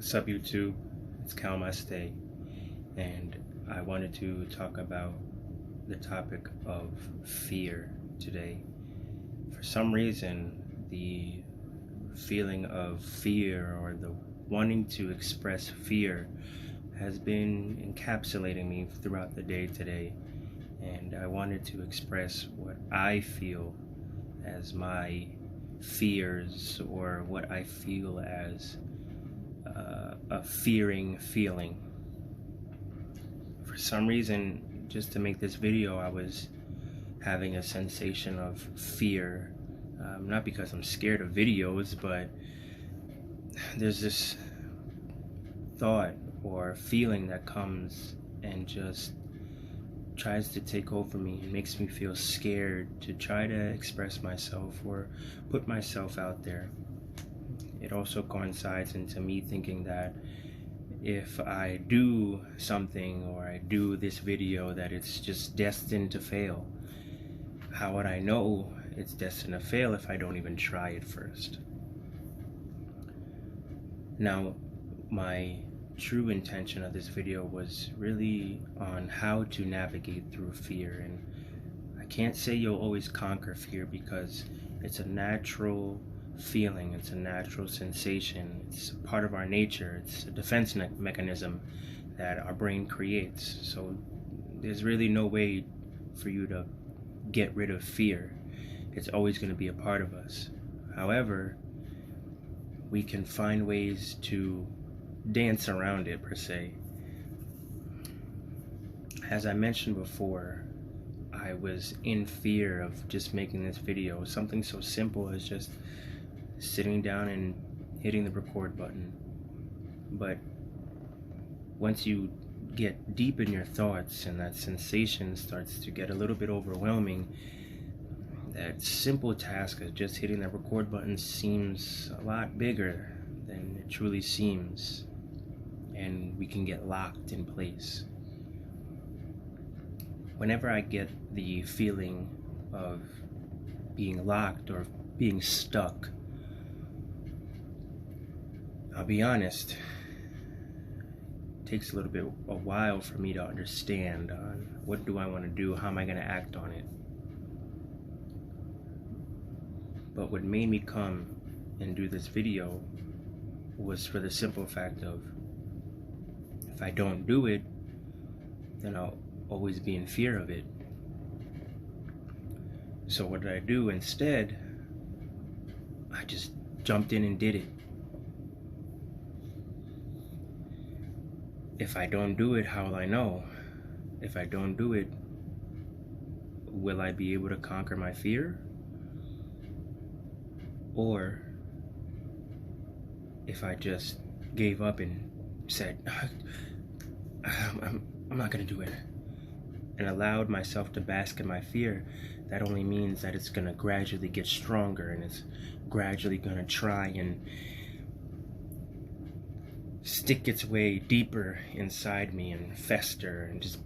What's up, YouTube? It's Kalmaste, and I wanted to talk about the topic of fear today. For some reason, the feeling of fear or the wanting to express fear has been encapsulating me throughout the day today, and I wanted to express what I feel as my fears, or what I feel as a fearing feeling. For some reason, just to make this video, I was having a sensation of fear. Not because I'm scared of videos, but there's this thought or feeling that comes and just tries to take over me and makes me feel scared to try to express myself or put myself out there. It also coincides into me thinking that if I do something or I do this video, that it's just destined to fail. How would I know it's destined to fail if I don't even try it first? Now, my true intention of this video was really on how to navigate through fear, and I can't say you'll always conquer fear because it's a natural feeling, it's a natural sensation, it's a part of our nature, it's a defense mechanism that our brain creates. So there's really no way for you to get rid of fear. It's always going to be a part of us. However, we can find ways to dance around it, per se. As I mentioned before, I was in fear of just making this video. Something so simple as just sitting down and hitting the record button. But once you get deep in your thoughts and that sensation starts to get a little bit overwhelming, that simple task of just hitting that record button seems a lot bigger than it truly seems, and we can get locked in place. Whenever I get the feeling of being locked or being stuck, I'll be honest, it takes a while for me to understand on what do I want to do, how am I going to act on it. But what made me come and do this video was for the simple fact of, if I don't do it, then I'll always be in fear of it. So what did I do instead? I just jumped in and did it. If I don't do it, how will I know? If I don't do it, will I be able to conquer my fear? Or if I just gave up and said, I'm not gonna do it, and allowed myself to bask in my fear, that only means that it's gonna gradually get stronger, and it's gradually gonna try and stick its way deeper inside me and fester and just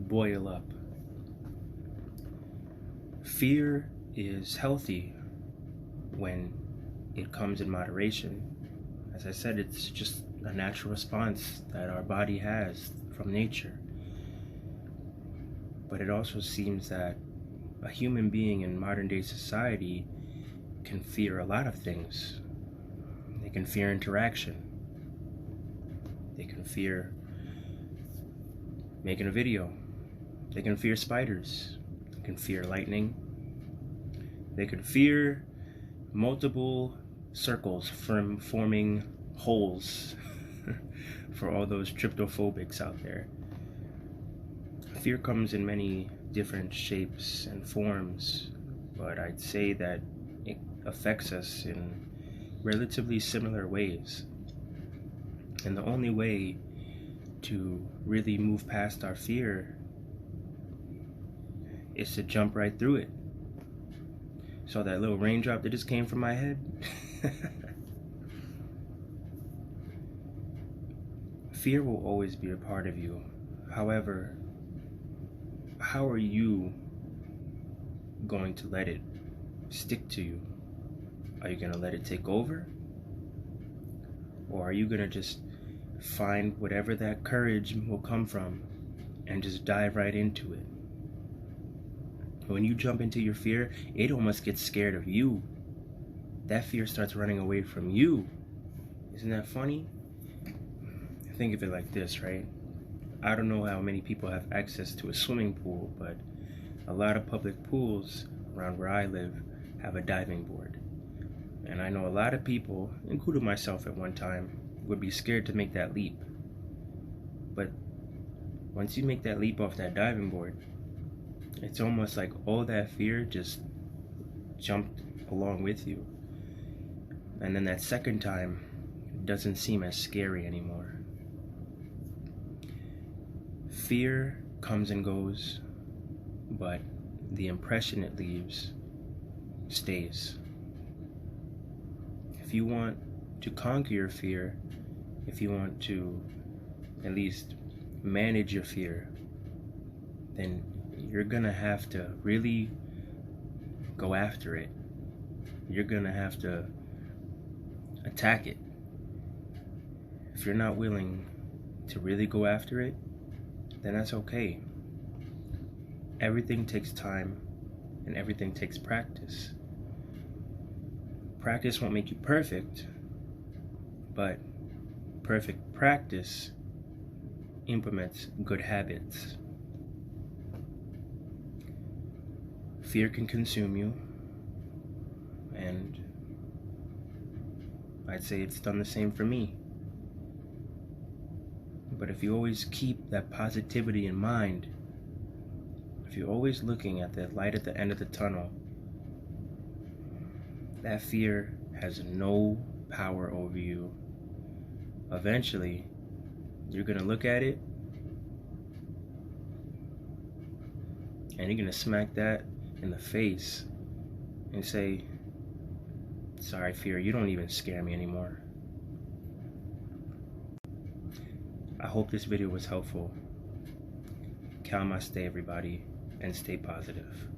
boil up. Fear is healthy when it comes in moderation. As I said, it's just a natural response that our body has from nature. But it also seems that a human being in modern day society can fear a lot of things. They can fear interaction. They can fear making a video. They can fear spiders. They can fear lightning. They can fear multiple circles from forming holes for all those tryptophobics out there. Fear comes in many different shapes and forms, but I'd say that it affects us in relatively similar ways. And the only way to really move past our fear is to jump right through it. So that little raindrop that just came from my head, fear will always be a part of you. However, how are you going to let it stick to you? Are you going to let it take over? Or are you going to just find whatever that courage will come from and just dive right into it. When you jump into your fear, it almost gets scared of you. That fear starts running away from you. Isn't that funny? Think of it like this, right? I don't know how many people have access to a swimming pool, but a lot of public pools around where I live have a diving board. And I know a lot of people, including myself at one time, would be scared to make that leap. But once you make that leap off that diving board, it's almost like all that fear just jumped along with you. And then that second time, it doesn't seem as scary anymore. Fear comes and goes, but the impression it leaves stays. If you want to conquer your fear, if you want to at least manage your fear, then you're gonna have to really go after it. You're gonna have to attack it. If you're not willing to really go after it, then that's okay. Everything takes time and everything takes practice. Practice won't make you perfect, but perfect practice implements good habits. Fear can consume you, and I'd say it's done the same for me. But if you always keep that positivity in mind, if you're always looking at the light at the end of the tunnel, that fear has no power over you. Eventually, you're gonna look at it and you're gonna smack that in the face and say, "Sorry, fear, you don't even scare me anymore." I hope this video was helpful. Namaste, everybody, and stay positive.